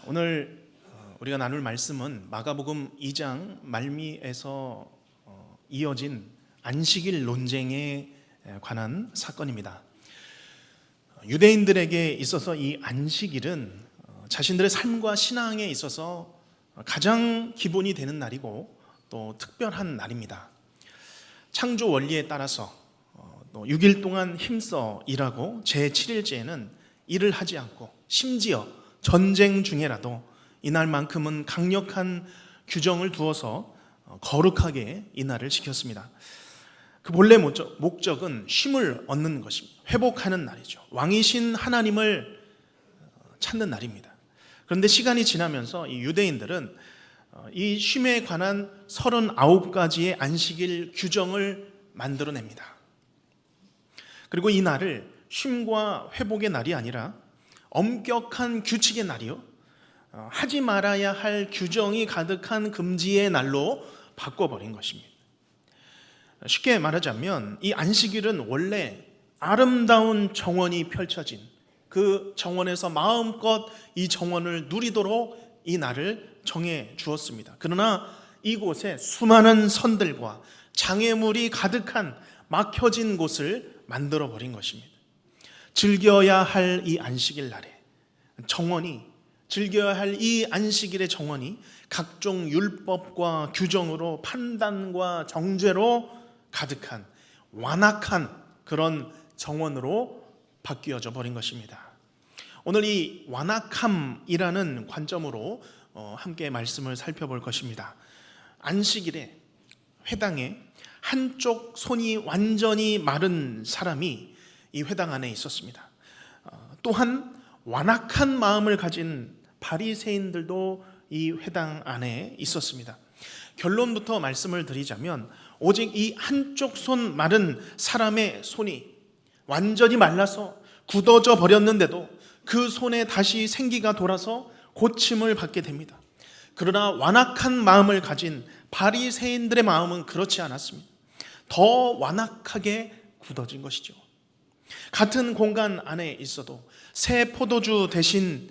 오늘 우리가 나눌 말씀은 마가복음 2장 말미에서 이어진 안식일 논쟁에 관한 사건입니다. 유대인들에게 있어서 이 안식일은 자신들의 삶과 신앙에 있어서 가장 기본이 되는 날이고 또 특별한 날입니다. 창조 원리에 따라서 6일 동안 힘써 일하고 제7일째에는 일을 하지 않고 심지어 전쟁 중에라도 이날만큼은 강력한 규정을 두어서 거룩하게 이날을 지켰습니다. 그 본래 목적은 쉼을 얻는 것입니다. 회복하는 날이죠. 왕이신 하나님을 찾는 날입니다. 그런데 시간이 지나면서 이 유대인들은 이 쉼에 관한 39가지의 안식일 규정을 만들어냅니다. 그리고 이 날을 쉼과 회복의 날이 아니라 엄격한 규칙의 날이요, 하지 말아야 할 규정이 가득한 금지의 날로 바꿔버린 것입니다. 쉽게 말하자면 이 안식일은 원래 아름다운 정원이 펼쳐진 그 정원에서 마음껏 이 정원을 누리도록 이 날을 정해 주었습니다. 그러나 이곳에 수많은 선들과 장애물이 가득한 막혀진 곳을 만들어 버린 것입니다. 즐겨야 할 이 안식일 날에 정원이, 즐겨야 할 이 안식일의 정원이 각종 율법과 규정으로 판단과 정죄로 가득한 완악한 그런 정원으로 바뀌어져 버린 것입니다. 오늘 이 완악함이라는 관점으로 함께 말씀을 살펴볼 것입니다. 안식일에 회당에 한쪽 손이 완전히 마른 사람이 이 회당 안에 있었습니다. 또한 완악한 마음을 가진 바리새인들도 이 회당 안에 있었습니다. 결론부터 말씀을 드리자면 오직 이 한쪽 손 마른 사람의 손이 완전히 말라서 굳어져 버렸는데도 그 손에 다시 생기가 돌아서 고침을 받게 됩니다. 그러나 완악한 마음을 가진 바리새인들의 마음은 그렇지 않았습니다. 더 완악하게 굳어진 것이죠. 같은 공간 안에 있어도 새 포도주 대신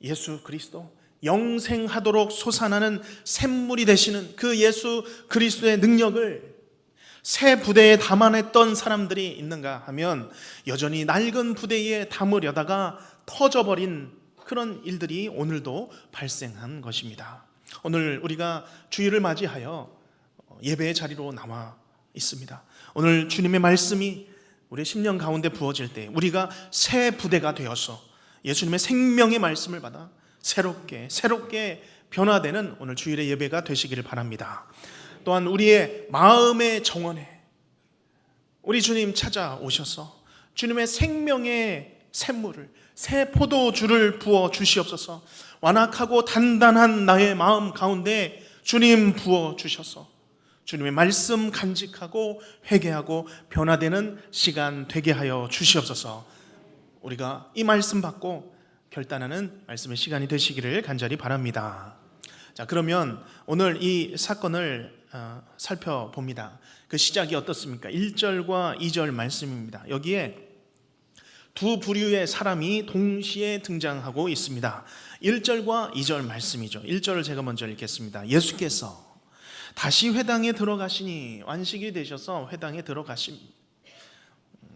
예수 그리스도, 영생하도록 솟아나는 샘물이 되시는 그 예수 그리스도의 능력을 새 부대에 담아냈던 사람들이 있는가 하면 여전히 낡은 부대에 담으려다가 터져버린 그런 일들이 오늘도 발생한 것입니다. 오늘 우리가 주일을 맞이하여 예배의 자리로 나와 있습니다. 오늘 주님의 말씀이 우리의 심령 가운데 부어질 때 우리가 새 부대가 되어서 예수님의 생명의 말씀을 받아 새롭게 변화되는 오늘 주일의 예배가 되시기를 바랍니다. 또한 우리의 마음의 정원에 우리 주님 찾아오셔서 주님의 생명의 샘물을, 새 포도주를 부어 주시옵소서. 완악하고 단단한 나의 마음 가운데 주님 부어 주셔서 주님의 말씀 간직하고 회개하고 변화되는 시간 되게 하여 주시옵소서. 우리가 이 말씀 받고 결단하는 말씀의 시간이 되시기를 간절히 바랍니다. 자, 그러면 오늘 이 사건을 살펴봅니다. 그 시작이 어떻습니까? 1절과 2절 말씀입니다. 여기에 두 부류의 사람이 동시에 등장하고 있습니다. 1절과 2절 말씀이죠. 1절을 제가 먼저 읽겠습니다. 예수께서 다시 회당에 들어가시니, 안식이 되셔서 회당에 들어가십니다.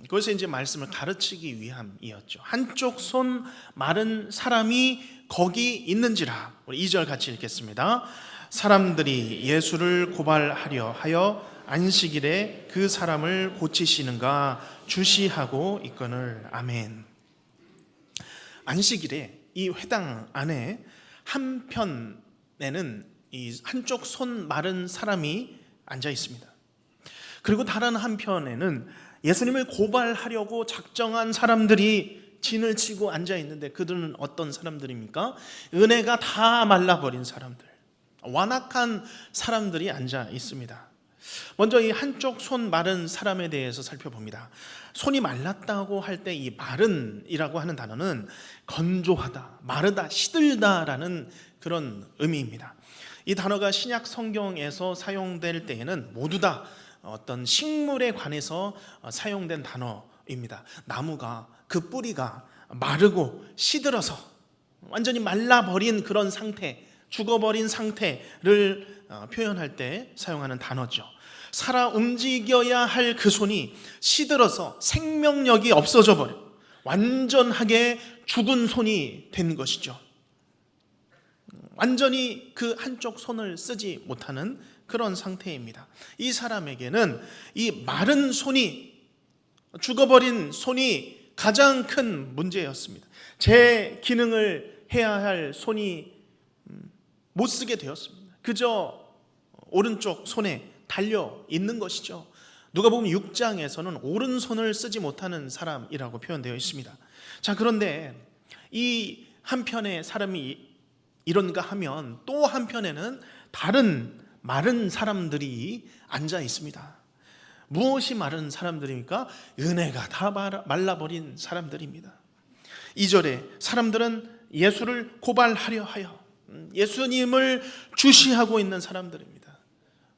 그것이 이제 말씀을 가르치기 위함이었죠. 한쪽 손 마른 사람이 거기 있는지라. 우리 2절 같이 읽겠습니다. 사람들이 예수를 고발하려 하여 안식일에 그 사람을 고치시는가 주시하고 있거늘. 아멘. 안식일에 이 회당 안에 한편에는 이 한쪽 손 마른 사람이 앉아 있습니다. 그리고 다른 한편에는 예수님을 고발하려고 작정한 사람들이 진을 치고 앉아 있는데 그들은 어떤 사람들입니까? 은혜가 다 말라버린 사람들, 완악한 사람들이 앉아 있습니다. 먼저 이 한쪽 손 마른 사람에 대해서 살펴봅니다. 손이 말랐다고 할 때 이 마른이라고 하는 단어는 건조하다, 마르다, 시들다라는 그런 의미입니다. 이 단어가 신약 성경에서 사용될 때에는 모두 다 어떤 식물에 관해서 사용된 단어입니다. 나무가 그 뿌리가 마르고 시들어서 완전히 말라버린 그런 상태, 죽어버린 상태를 표현할 때 사용하는 단어죠. 살아 움직여야 할 그 손이 시들어서 생명력이 없어져 버려 완전하게 죽은 손이 된 것이죠. 완전히 그 한쪽 손을 쓰지 못하는 그런 상태입니다. 이 사람에게는 이 마른 손이, 죽어버린 손이 가장 큰 문제였습니다. 제 기능을 해야 할 손이 못 쓰게 되었습니다. 그저 오른쪽 손에 달려 있는 것이죠. 누가복음 6장에서는 오른손을 쓰지 못하는 사람이라고 표현되어 있습니다. 자, 그런데 이 한편에 사람이 이런가 하면 또 한편에는 다른 마른 사람들이 앉아 있습니다. 무엇이 마른 사람들입니까? 은혜가 다 말라버린 사람들입니다. 2절에 사람들은 예수를 고발하려 하여 예수님을 주시하고 있는 사람들입니다.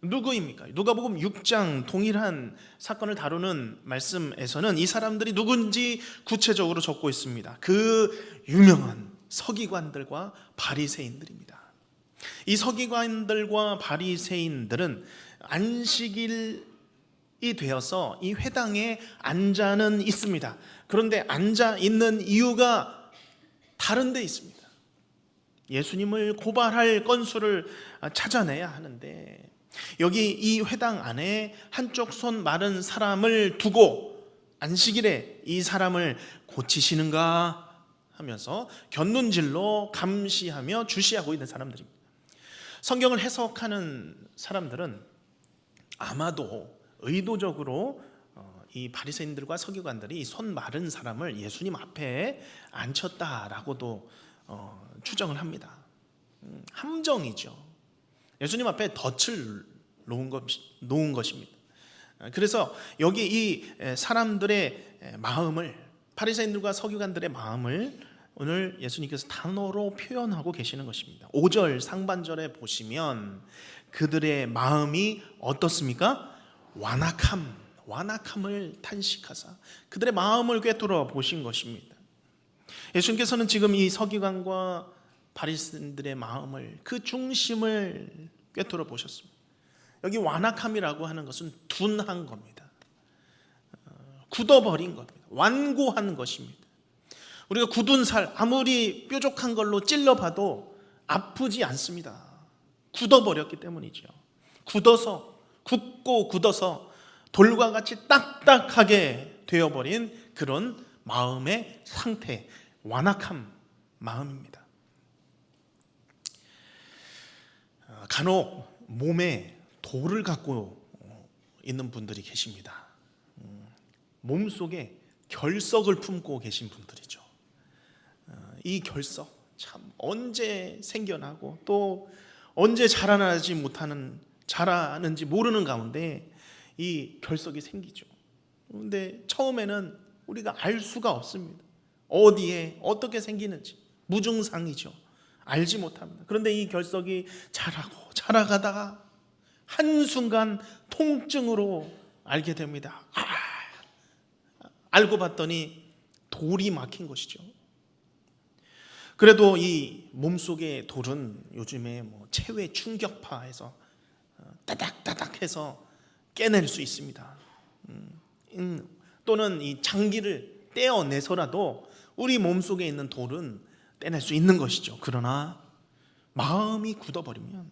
누구입니까? 누가복음 6장 동일한 사건을 다루는 말씀에서는 이 사람들이 누군지 구체적으로 적고 있습니다. 그 유명한 서기관들과 바리새인들입니다. 이 서기관들과 바리새인들은 안식일이 되어서 이 회당에 앉아는 있습니다. 그런데 앉아 있는 이유가 다른 데 있습니다. 예수님을 고발할 건수를 찾아내야 하는데 여기 이 회당 안에 한쪽 손 마른 사람을 두고 안식일에 이 사람을 고치시는가 하면서 곁눈질로 감시하며 주시하고 있는 사람들입니다. 성경을 해석하는 사람들은 아마도 의도적으로 이 바리새인들과 서기관들이 이 손 마른 사람을 예수님 앞에 앉혔다라고도 추정을 합니다. 함정이죠. 예수님 앞에 덫을 놓은 것입니다. 그래서 여기 이 사람들의 마음을, 바리새인들과 서기관들의 마음을 오늘 예수님께서 단어로 표현하고 계시는 것입니다. 5절 상반절에 보시면 그들의 마음이 어떻습니까? 완악함을 탄식하사 그들의 마음을 꿰뚫어 보신 것입니다. 예수님께서는 지금 이 서기관과 바리새인들의 마음을, 그 중심을 꿰뚫어 보셨습니다. 여기 완악함이라고 하는 것은 둔한 겁니다. 굳어버린 겁니다. 완고한 것입니다. 우리가 굳은 살 아무리 뾰족한 걸로 찔러봐도 아프지 않습니다. 굳어버렸기 때문이죠. 굳어서 돌과 같이 딱딱하게 되어버린 그런 마음의 상태, 완악한 마음입니다. 간혹 몸에 돌을 갖고 있는 분들이 계십니다. 몸속에 결석을 품고 계신 분들이죠. 이 결석 참 언제 생겨나고 또 언제 자라는지 모르는 가운데 이 결석이 생기죠. 그런데 처음에는 우리가 알 수가 없습니다. 어디에 어떻게 생기는지 무증상이죠. 알지 못합니다. 그런데 이 결석이 자라가다가 한순간 통증으로 알게 됩니다. 알고 봤더니 돌이 막힌 것이죠. 그래도 이 몸속의 돌은 요즘에 체외 충격파해서 따닥따닥해서 깨낼 수 있습니다. 또는 이 장기를 떼어내서라도 우리 몸속에 있는 돌은 떼낼 수 있는 것이죠. 그러나 마음이 굳어버리면,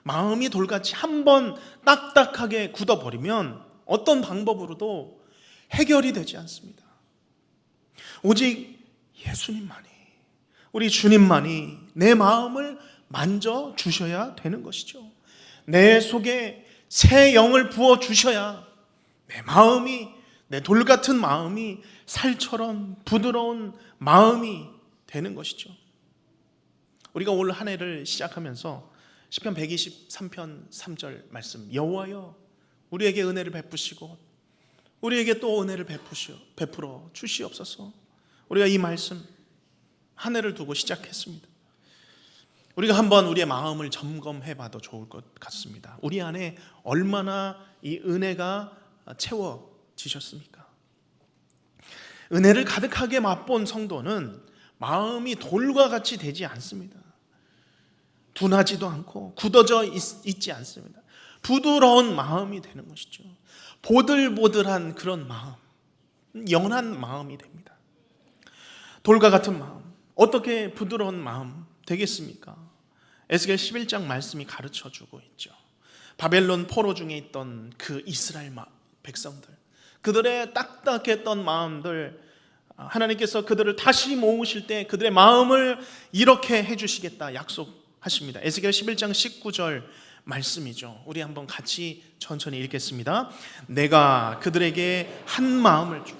마음이 돌같이 한번 딱딱하게 굳어버리면 어떤 방법으로도 해결이 되지 않습니다. 오직 예수님만이, 우리 주님만이 내 마음을 만져주셔야 되는 것이죠. 내 속에 새 영을 부어주셔야 내 마음이, 내 돌같은 마음이 살처럼 부드러운 마음이 되는 것이죠. 우리가 올 한 해를 시작하면서 시편 123편 3절 말씀, 여호와여 우리에게 은혜를 베푸시고 우리에게 또 은혜를 베풀어 주시옵소서. 우리가 이 말씀 한 해를 두고 시작했습니다. 우리가 한번 우리의 마음을 점검해 봐도 좋을 것 같습니다. 우리 안에 얼마나 이 은혜가 채워지셨습니까? 은혜를 가득하게 맛본 성도는 마음이 돌과 같이 되지 않습니다. 둔하지도 않고 굳어져 있지 않습니다. 부드러운 마음이 되는 것이죠. 보들보들한 그런 마음, 연한 마음이 됩니다. 돌과 같은 마음, 어떻게 부드러운 마음 되겠습니까? 에스겔 11장 말씀이 가르쳐주고 있죠. 바벨론 포로 중에 있던 그 이스라엘 백성들, 그들의 딱딱했던 마음들, 하나님께서 그들을 다시 모으실 때 그들의 마음을 이렇게 해주시겠다 약속하십니다. 에스겔 11장 19절 말씀이죠. 우리 한번 같이 천천히 읽겠습니다. 내가 그들에게 한 마음을 주고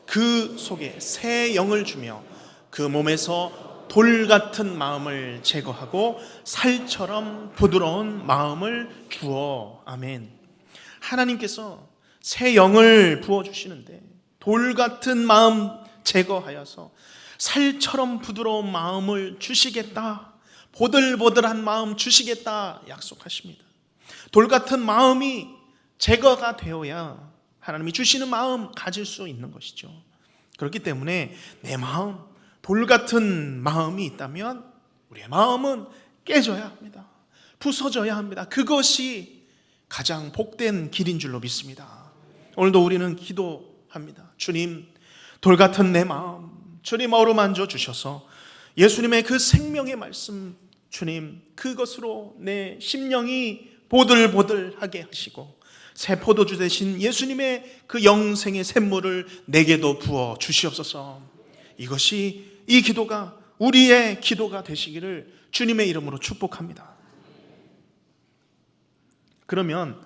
그 속에 새 영을 주며 그 몸에서 돌 같은 마음을 제거하고 살처럼 부드러운 마음을 주어. 아멘. 하나님께서 새 영을 부어주시는데 돌 같은 마음 제거하여서 살처럼 부드러운 마음을 주시겠다, 보들보들한 마음 주시겠다 약속하십니다. 돌 같은 마음이 제거가 되어야 하나님이 주시는 마음 가질 수 있는 것이죠. 그렇기 때문에 내 마음, 돌 같은 마음이 있다면 우리의 마음은 깨져야 합니다. 부서져야 합니다. 그것이 가장 복된 길인 줄로 믿습니다. 오늘도 우리는 기도합니다. 주님, 돌 같은 내 마음 주님 어루만져 주셔서 예수님의 그 생명의 말씀, 주님 그것으로 내 심령이 보들보들하게 하시고 새 포도주 되신 예수님의 그 영생의 샘물을 내게도 부어 주시옵소서. 이것이 이 기도가 우리의 기도가 되시기를 주님의 이름으로 축복합니다. 그러면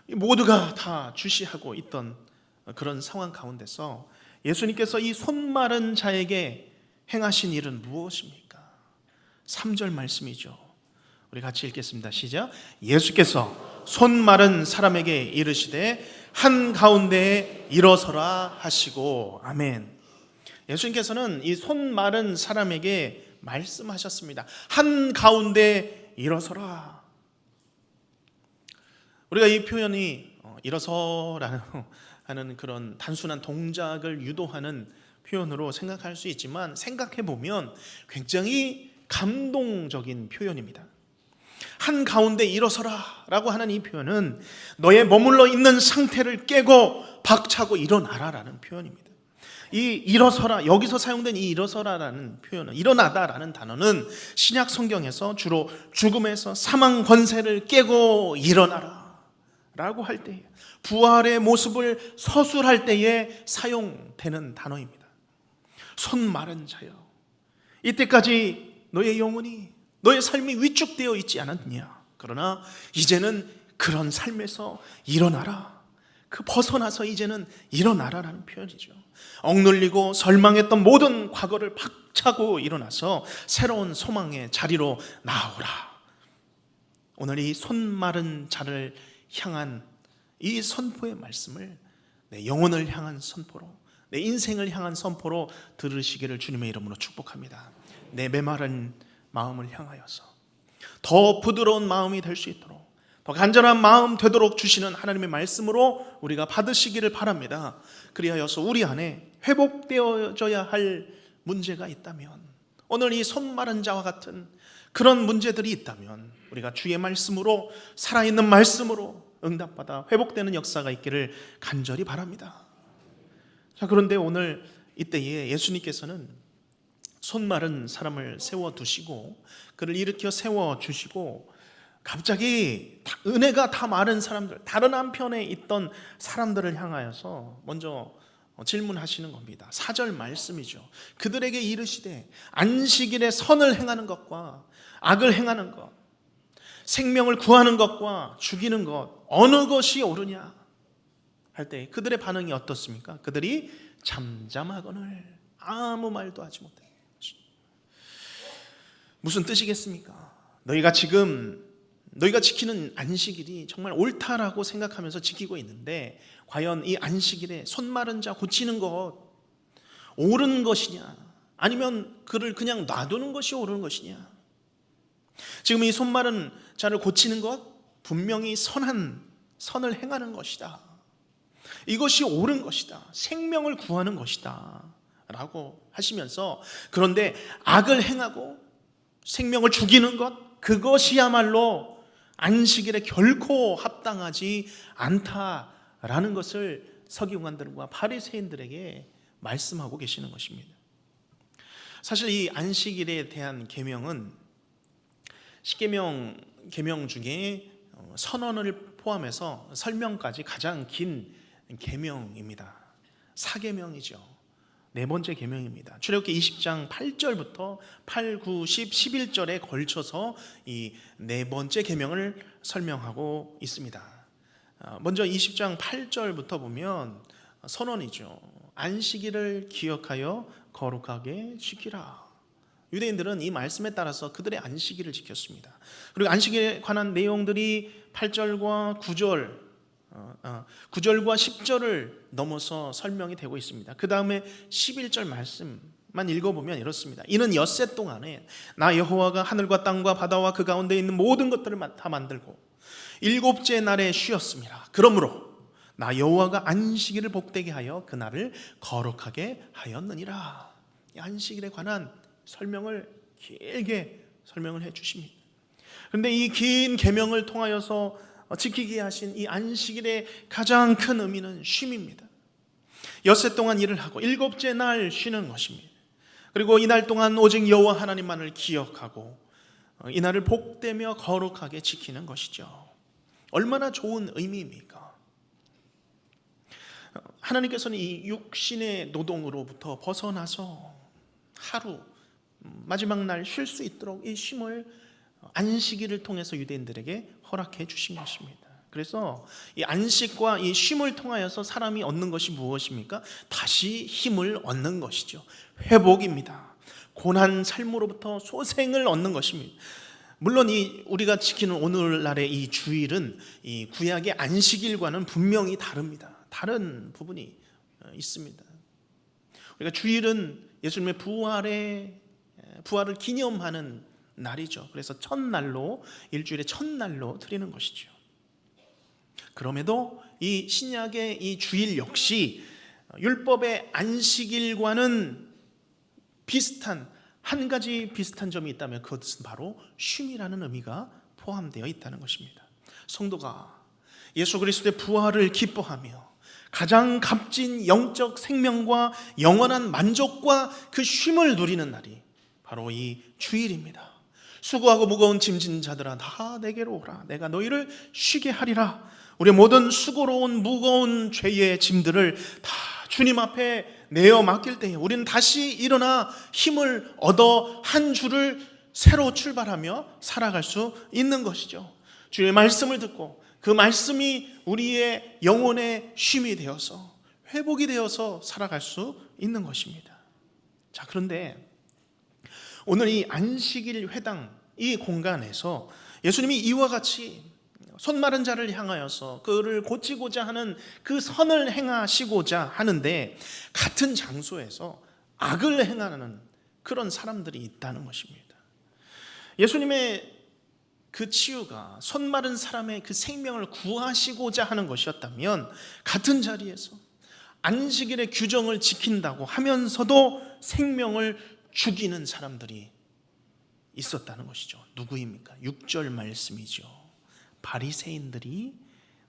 모두가 다 주시하고 있던 그런 상황 가운데서 예수님께서 이 손 마른 자에게 행하신 일은 무엇입니까? 3절 말씀이죠. 우리 같이 읽겠습니다. 시작. 예수께서 손 마른 사람에게 이르시되 한가운데에 일어서라 하시고. 아멘. 예수님께서는 이 손 마른 사람에게 말씀하셨습니다. 한가운데 일어서라. 우리가 이 표현이 일어서라는 하는 그런 단순한 동작을 유도하는 표현으로 생각할 수 있지만 생각해 보면 굉장히 감동적인 표현입니다. 한가운데 일어서라 라고 하는 이 표현은 너의 머물러 있는 상태를 깨고 박차고 일어나라 라는 표현입니다. 이 일어서라, 여기서 사용된 이 일어서라라는 표현은, 일어나다라는 단어는 신약 성경에서 주로 죽음에서 사망 권세를 깨고 일어나라 라고 할 때, 부활의 모습을 서술할 때에 사용되는 단어입니다. 손 마른 자여, 이때까지 너의 영혼이, 너의 삶이 위축되어 있지 않았느냐? 그러나 이제는 그런 삶에서 일어나라, 그 벗어나서 이제는 일어나라라는 표현이죠. 억눌리고 절망했던 모든 과거를 박차고 일어나서 새로운 소망의 자리로 나오라. 오늘 이 손 마른 자를 향한 이 선포의 말씀을 내 영혼을 향한 선포로, 내 인생을 향한 선포로 들으시기를 주님의 이름으로 축복합니다. 내 메마른 마음을 향하여서 더 부드러운 마음이 될 수 있도록, 더 간절한 마음 되도록 주시는 하나님의 말씀으로 우리가 받으시기를 바랍니다. 그리하여서 우리 안에 회복되어져야 할 문제가 있다면, 오늘 이 손 마른 자와 같은 그런 문제들이 있다면 우리가 주의 말씀으로, 살아있는 말씀으로 응답받아 회복되는 역사가 있기를 간절히 바랍니다. 자, 그런데 오늘 이때에 예수님께서는 손 마른 사람을 세워두시고 그를 일으켜 세워주시고 갑자기 은혜가 다 마른 사람들, 다른 한편에 있던 사람들을 향하여서 먼저 질문하시는 겁니다. 4절 말씀이죠. 그들에게 이르시되 안식일에 선을 행하는 것과 악을 행하는 것, 생명을 구하는 것과 죽이는 것, 어느 것이 옳으냐 할 때 그들의 반응이 어떻습니까? 그들이 잠잠하거늘 아무 말도 하지 못해. 무슨 뜻이겠습니까? 너희가 지키는 안식일이 정말 옳다라고 생각하면서 지키고 있는데 과연 이 안식일에 손 마른 자 고치는 것 옳은 것이냐, 아니면 그를 그냥 놔두는 것이 옳은 것이냐? 지금 이 손 마른 자를 고치는 것 분명히 선을 행하는 것이다, 이것이 옳은 것이다, 생명을 구하는 것이다 라고 하시면서, 그런데 악을 행하고 생명을 죽이는 것, 그것이야말로 안식일에 결코 합당하지 않다라는 것을 서기관들과 바리새인들에게 말씀하고 계시는 것입니다. 사실 이 안식일에 대한 계명은 십계명 계명 중에 선언을 포함해서 설명까지 가장 긴 계명입니다. 사계명이죠. 네 번째 계명입니다. 출애굽기 20장 8절부터 8, 9, 10, 11절에 걸쳐서 이 네 번째 계명을 설명하고 있습니다. 먼저 20장 8절부터 보면 선언이죠. 안식일을 기억하여 거룩하게 지키라. 유대인들은 이 말씀에 따라서 그들의 안식일을 지켰습니다. 그리고 안식일에 관한 내용들이 8절과 9절과 10절을 넘어서 설명이 되고 있습니다. 그 다음에 11절 말씀만 읽어보면 이렇습니다. 이는 엿새 동안에 나 여호와가 하늘과 땅과 바다와 그 가운데 있는 모든 것들을 다 만들고 일곱째 날에 쉬었습니다. 그러므로 나 여호와가 안식일을 복되게 하여 그 날을 거룩하게 하였느니라. 이 안식일에 관한 설명을 길게 설명을 해 주십니다. 그런데 이 긴 계명을 통하여서 지키게 하신 이 안식일의 가장 큰 의미는 쉼입니다. 엿새 동안 일을 하고 일곱째 날 쉬는 것입니다. 그리고 이날 동안 오직 여호와 하나님만을 기억하고 이 날을 복되며 거룩하게 지키는 것이죠. 얼마나 좋은 의미입니까? 하나님께서는 이 육신의 노동으로부터 벗어나서 하루 마지막 날 쉴 수 있도록 이 쉼을 안식일을 통해서 유대인들에게 허락해 주신 것입니다. 그래서 이 안식과 이 쉼을 통하여서 사람이 얻는 것이 무엇입니까? 다시 힘을 얻는 것이죠. 회복입니다. 고난 삶으로부터 소생을 얻는 것입니다. 물론 이 우리가 지키는 오늘날의 이 주일은 이 구약의 안식일과는 분명히 다릅니다. 다른 부분이 있습니다. 우리가 주일은 예수님의 부활을 기념하는 날이죠. 그래서 첫날로, 일주일의 첫날로 드리는 것이죠. 그럼에도 이 신약의 이 주일 역시 율법의 안식일과는 비슷한 한 가지 비슷한 점이 있다면 그것은 바로 쉼이라는 의미가 포함되어 있다는 것입니다. 성도가 예수 그리스도의 부활을 기뻐하며 가장 값진 영적 생명과 영원한 만족과 그 쉼을 누리는 날이 바로 이 주일입니다. 수고하고 무거운 짐진 자들아 다 내게로 오라. 내가 너희를 쉬게 하리라. 우리의 모든 수고로운 무거운 죄의 짐들을 다 주님 앞에 내어 맡길 때에 우리는 다시 일어나 힘을 얻어 한 주를 새로 출발하며 살아갈 수 있는 것이죠. 주의 말씀을 듣고 그 말씀이 우리의 영혼의 쉼이 되어서 회복이 되어서 살아갈 수 있는 것입니다. 자, 그런데 오늘 이 안식일 회당 이 공간에서 예수님이 이와 같이 손 마른 자를 향하여서 그를 고치고자 하는 그 선을 행하시고자 하는데 같은 장소에서 악을 행하는 그런 사람들이 있다는 것입니다. 예수님의 그 치유가 손 마른 사람의 그 생명을 구하시고자 하는 것이었다면 같은 자리에서 안식일의 규정을 지킨다고 하면서도 생명을 죽이는 사람들이 있었다는 것이죠. 누구입니까? 6절 말씀이죠. 바리새인들이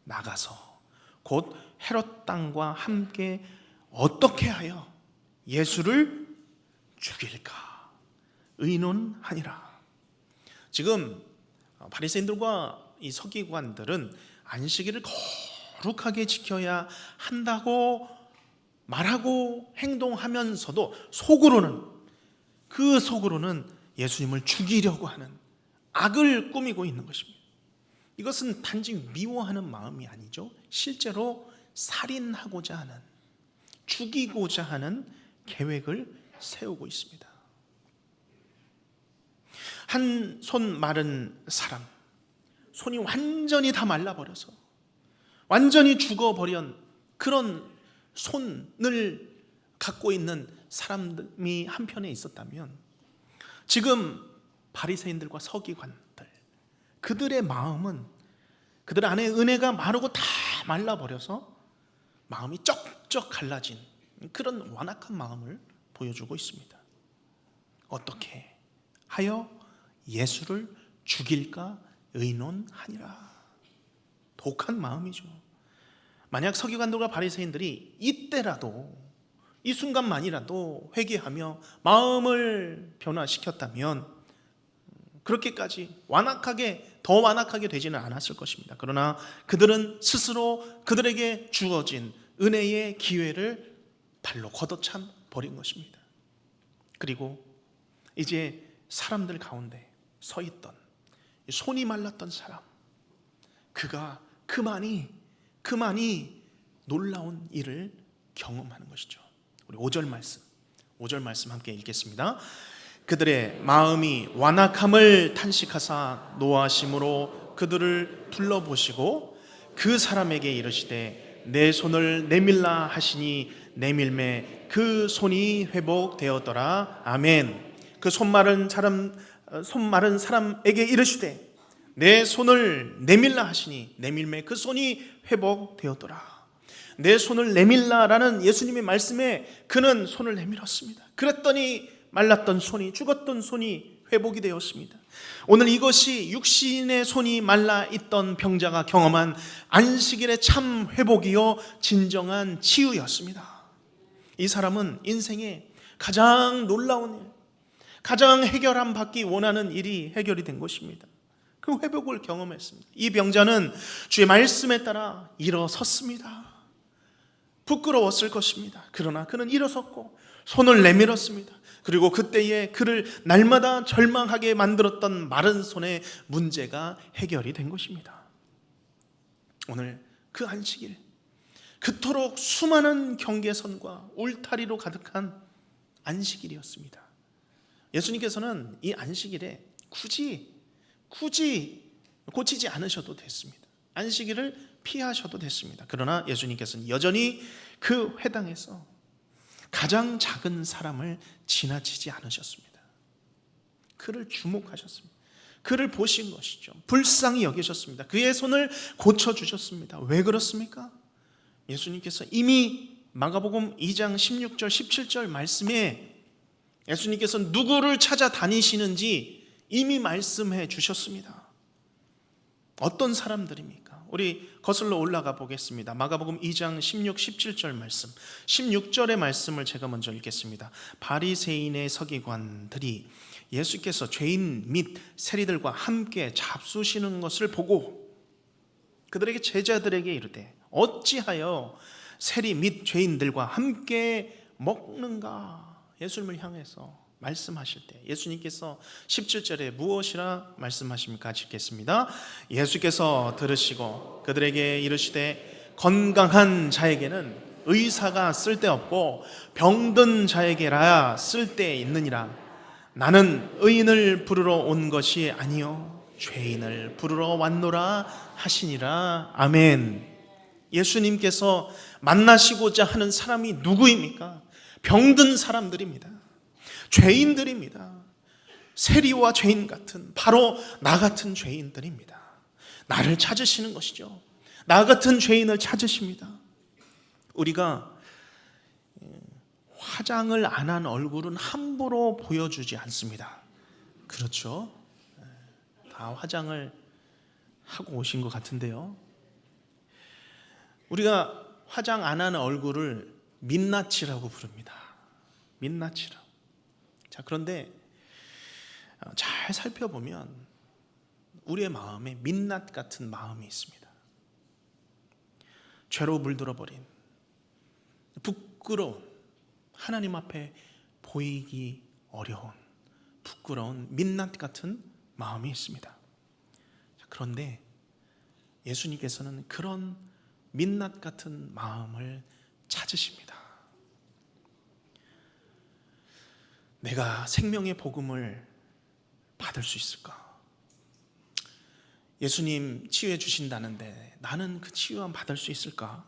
나가서 곧 헤롯 땅과 함께 어떻게 하여 예수를 죽일까 의논하니라. 지금 바리새인들과 이 서기관들은 안식일을 거룩하게 지켜야 한다고 말하고 행동하면서도 속으로는 예수님을 죽이려고 하는 악을 꾸미고 있는 것입니다. 이것은 단지 미워하는 마음이 아니죠. 실제로 살인하고자 하는, 죽이고자 하는 계획을 세우고 있습니다. 한 손 마른 사람, 손이 완전히 다 말라버려서 완전히 죽어버린 그런 손을 갖고 있는 사람이 한편에 있었다면 지금 바리새인들과 서기관들 그들의 마음은 그들 안에 은혜가 마르고 다 말라버려서 마음이 쩍쩍 갈라진 그런 완악한 마음을 보여주고 있습니다. 어떻게 하여 예수를 죽일까 의논하니라. 독한 마음이죠. 만약 서기관들과 바리새인들이 이때라도, 이 순간만이라도 회개하며 마음을 변화시켰다면 그렇게까지 더 완악하게 되지는 않았을 것입니다. 그러나 그들은 스스로 그들에게 주어진 은혜의 기회를 발로 걷어찬 버린 것입니다. 그리고 이제 사람들 가운데 서 있던 손이 말랐던 사람, 그가 그만이 놀라운 일을 경험하는 것이죠. 우리 5절 말씀 함께 읽겠습니다. 그들의 마음이 완악함을 탄식하사 노하심으로 그들을 둘러보시고 그 사람에게 이르시되 내 손을 내밀라 하시니 내밀매 그 손이 회복되었더라. 아멘. 그 손 마른 사람에게 이르시되 내 손을 내밀라 하시니 내밀매 그 손이 회복되었더라. 내 손을 내밀라라는 예수님의 말씀에 그는 손을 내밀었습니다. 그랬더니 말랐던 손이, 죽었던 손이 회복이 되었습니다. 오늘 이것이 육신의 손이 말라 있던 병자가 경험한 안식일의 참 회복이요 진정한 치유였습니다. 이 사람은 인생의 가장 놀라운 일, 가장 해결함 받기 원하는 일이 해결이 된 것입니다. 그 회복을 경험했습니다. 이 병자는 주의 말씀에 따라 일어섰습니다. 부끄러웠을 것입니다. 그러나 그는 일어섰고 손을 내밀었습니다. 그리고 그때에 그를 날마다 절망하게 만들었던 마른 손의 문제가 해결이 된 것입니다. 오늘 그 안식일, 그토록 수많은 경계선과 울타리로 가득한 안식일이었습니다. 예수님께서는 이 안식일에 굳이 고치지 않으셔도 됐습니다. 안식일을 피하셔도 됐습니다. 그러나 예수님께서는 여전히 그 회당에서 가장 작은 사람을 지나치지 않으셨습니다. 그를 주목하셨습니다. 그를 보신 것이죠. 불쌍히 여기셨습니다. 그의 손을 고쳐주셨습니다. 왜 그렇습니까? 예수님께서 이미 마가복음 2장 16절 17절 말씀에 예수님께서 누구를 찾아다니시는지 이미 말씀해 주셨습니다. 어떤 사람들입니까? 우리 거슬러 올라가 보겠습니다. 마가복음 2장 16, 17절 말씀, 16절의 말씀을 제가 먼저 읽겠습니다. 바리새인의 서기관들이 예수께서 죄인 및 세리들과 함께 잡수시는 것을 보고 그들에게 제자들에게 이르되 어찌하여 세리 및 죄인들과 함께 먹는가? 예수님을 향해서 말씀하실 때 예수님께서 17절에 무엇이라 말씀하십니까? 읽겠습니다. 예수께서 들으시고 그들에게 이르시되 건강한 자에게는 의사가 쓸데없고 병든 자에게라 쓸데있느니라. 나는 의인을 부르러 온 것이 아니요 죄인을 부르러 왔노라 하시니라. 아멘. 예수님께서 만나시고자 하는 사람이 누구입니까? 병든 사람들입니다. 죄인들입니다. 세리와 죄인 같은, 바로 나 같은 죄인들입니다. 나를 찾으시는 것이죠. 나 같은 죄인을 찾으십니다. 우리가 화장을 안 한 얼굴은 함부로 보여주지 않습니다. 그렇죠? 다 화장을 하고 오신 것 같은데요. 우리가 화장 안 한 얼굴을 민낯이라고 부릅니다. 민낯이라고. 자, 그런데 잘 살펴보면 우리의 마음에 민낯 같은 마음이 있습니다. 죄로 물들어 버린 부끄러운, 하나님 앞에 보이기 어려운 부끄러운 민낯 같은 마음이 있습니다. 자, 그런데 예수님께서는 그런 민낯 같은 마음을 찾으십니다. 내가 생명의 복음을 받을 수 있을까? 예수님 치유해 주신다는데 나는 그 치유함 받을 수 있을까?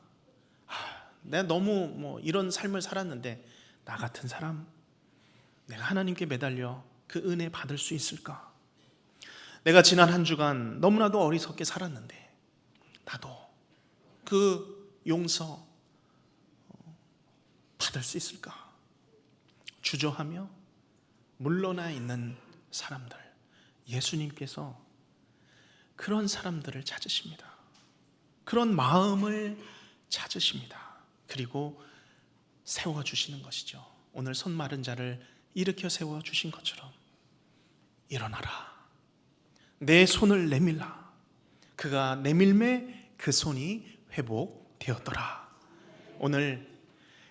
내가 너무 이런 삶을 살았는데 나 같은 사람, 내가 하나님께 매달려 그 은혜 받을 수 있을까? 내가 지난 한 주간 너무나도 어리석게 살았는데 나도 그 용서 받을 수 있을까? 주저하며 물러나 있는 사람들, 예수님께서 그런 사람들을 찾으십니다. 그런 마음을 찾으십니다. 그리고 세워주시는 것이죠. 오늘 손 마른 자를 일으켜 세워주신 것처럼 일어나라, 내 손을 내밀라. 그가 내밀매 그 손이 회복되었더라. 오늘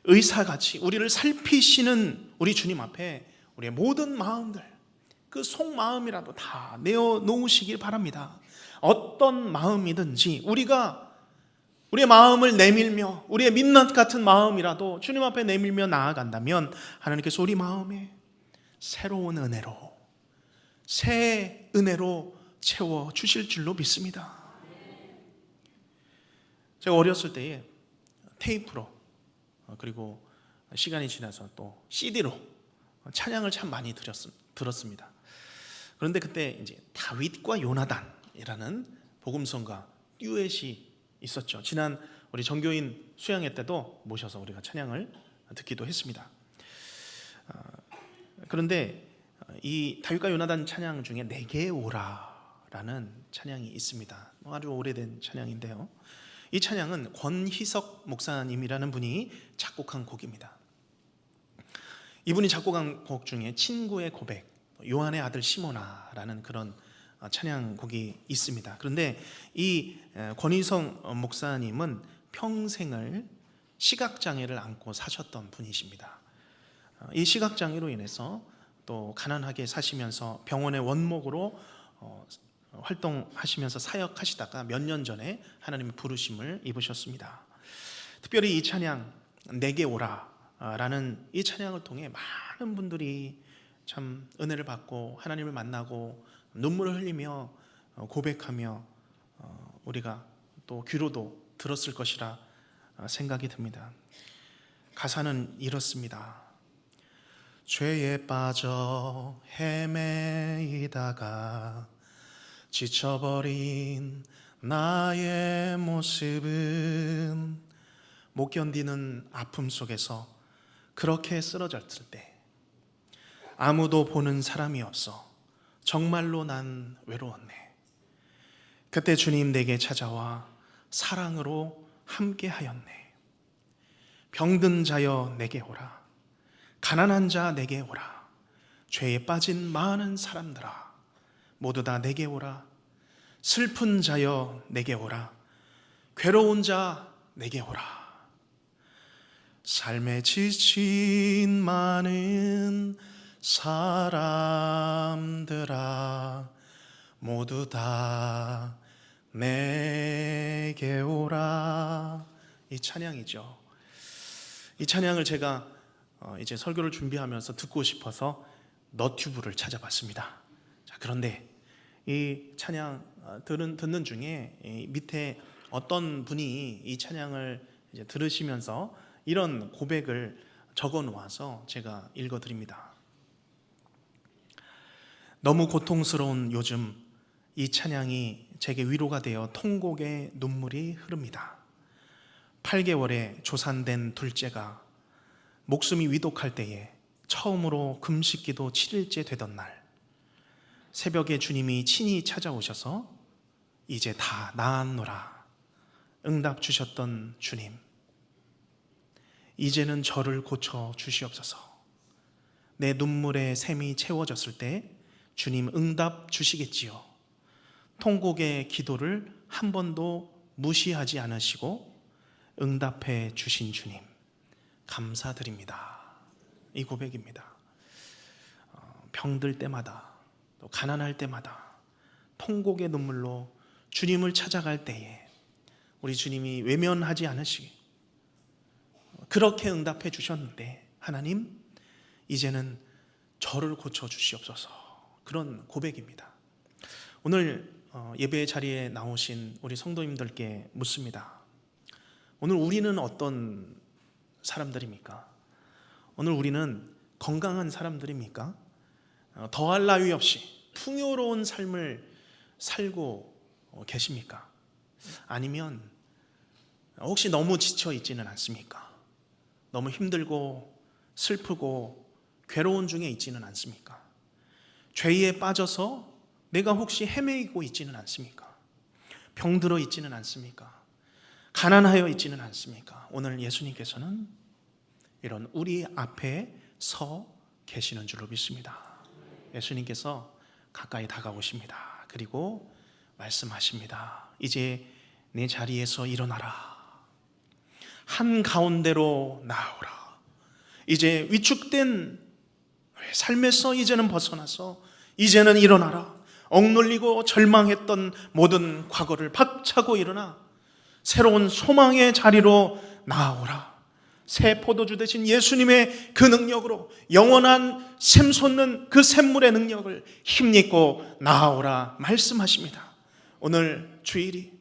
의사같이 우리를 살피시는 우리 주님 앞에 우리의 모든 마음들, 그 속마음이라도 다 내어놓으시길 바랍니다. 어떤 마음이든지 우리가 우리의 마음을 내밀며 우리의 민낯 같은 마음이라도 주님 앞에 내밀며 나아간다면 하나님께서 우리 마음에 새로운 은혜로, 새 은혜로 채워주실 줄로 믿습니다. 제가 어렸을 때에 테이프로, 그리고 시간이 지나서 또 CD로 찬양을 참 많이 들었습니다. 그런데 그때 이제 다윗과 요나단이라는 복음성가 듀엣이 있었죠. 지난 우리 정교인 수양회 때도 모셔서 우리가 찬양을 듣기도 했습니다. 그런데 이 다윗과 요나단 찬양 중에 내게 오라라는 찬양이 있습니다. 아주 오래된 찬양인데요. 이 찬양은 권희석 목사님이라는 분이 작곡한 곡입니다. 이분이 작곡한 곡 중에 친구의 고백, 요한의 아들 시모나라는 그런 찬양곡이 있습니다. 그런데 이 권희석 목사님은 평생을 시각장애를 안고 사셨던 분이십니다. 이 시각장애로 인해서 또 가난하게 사시면서 병원의 원목으로 활동하시면서 사역하시다가 몇 년 전에 하나님의 부르심을 입으셨습니다. 특별히 이 찬양 내게 오라라는 이 찬양을 통해 많은 분들이 참 은혜를 받고 하나님을 만나고 눈물을 흘리며 고백하며 우리가 또 귀로도 들었을 것이라 생각이 듭니다. 가사는 이렇습니다. 죄에 빠져 헤매이다가 지쳐버린 나의 모습은 못 견디는 아픔 속에서 그렇게 쓰러졌을 때 아무도 보는 사람이 없어 정말로 난 외로웠네. 그때 주님 내게 찾아와 사랑으로 함께하였네. 병든 자여 내게 오라, 가난한 자 내게 오라, 죄에 빠진 많은 사람들아 모두 다 내게 오라, 슬픈 자여 내게 오라, 괴로운 자 내게 오라. 삶에 지친 많은 사람들아 모두 다 내게 오라. 이 찬양이죠. 이 찬양을 제가 이제 설교를 준비하면서 듣고 싶어서 너튜브를 찾아봤습니다. 자, 그런데 이 찬양 듣는 중에 밑에 어떤 분이 이 찬양을 이제 들으시면서 이런 고백을 적어 놓아서 제가 읽어 드립니다. 너무 고통스러운 요즘 이 찬양이 제게 위로가 되어 통곡의 눈물이 흐릅니다. 8개월에 조산된 둘째가 목숨이 위독할 때에 처음으로 금식기도 7일째 되던 날, 새벽에 주님이 친히 찾아오셔서 이제 다 나았노라 응답 주셨던 주님, 이제는 저를 고쳐 주시옵소서. 내 눈물의 샘이 채워졌을 때 주님 응답 주시겠지요. 통곡의 기도를 한 번도 무시하지 않으시고 응답해 주신 주님 감사드립니다. 이 고백입니다. 병들 때마다 또 가난할 때마다 통곡의 눈물로 주님을 찾아갈 때에 우리 주님이 외면하지 않으시기 그렇게 응답해 주셨는데 하나님 이제는 저를 고쳐 주시옵소서. 그런 고백입니다. 오늘 예배 자리에 나오신 우리 성도님들께 묻습니다. 오늘 우리는 어떤 사람들입니까? 오늘 우리는 건강한 사람들입니까? 더할 나위 없이 풍요로운 삶을 살고 계십니까? 아니면 혹시 너무 지쳐 있지는 않습니까? 너무 힘들고 슬프고 괴로운 중에 있지는 않습니까? 죄에 빠져서 내가 혹시 헤매이고 있지는 않습니까? 병들어 있지는 않습니까? 가난하여 있지는 않습니까? 오늘 예수님께서는 이런 우리 앞에 서 계시는 줄로 믿습니다. 예수님께서 가까이 다가오십니다. 그리고 말씀하십니다. 이제 내 자리에서 일어나라. 한가운데로 나오라. 이제 위축된 삶에서 이제는 벗어나서 이제는 일어나라. 억눌리고 절망했던 모든 과거를 박차고 일어나 새로운 소망의 자리로 나오라. 새 포도주 되신 예수님의 그 능력으로 영원한 샘솟는 그 샘물의 능력을 힘입고 나오라 말씀하십니다. 오늘 주일이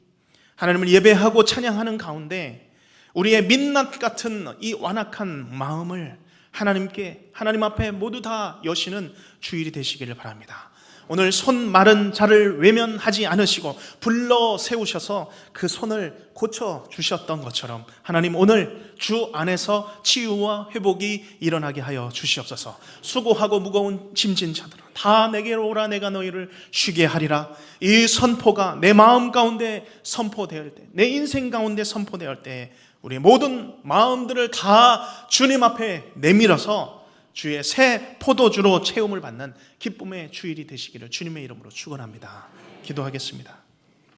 하나님을 예배하고 찬양하는 가운데 우리의 민낯 같은 이 완악한 마음을 하나님 앞에 모두 다 여시는 주일이 되시기를 바랍니다. 오늘 손 마른 자를 외면하지 않으시고 불러 세우셔서 그 손을 고쳐 주셨던 것처럼 하나님 오늘 주 안에서 치유와 회복이 일어나게 하여 주시옵소서. 수고하고 무거운 짐진 자들아 다 내게로 오라. 내가 너희를 쉬게 하리라. 이 선포가 내 마음 가운데 선포될 때, 내 인생 가운데 선포될 때 우리 모든 마음들을 다 주님 앞에 내밀어서 주의 새 포도주로 체험을 받는 기쁨의 주일이 되시기를 주님의 이름으로 축원합니다. 기도하겠습니다.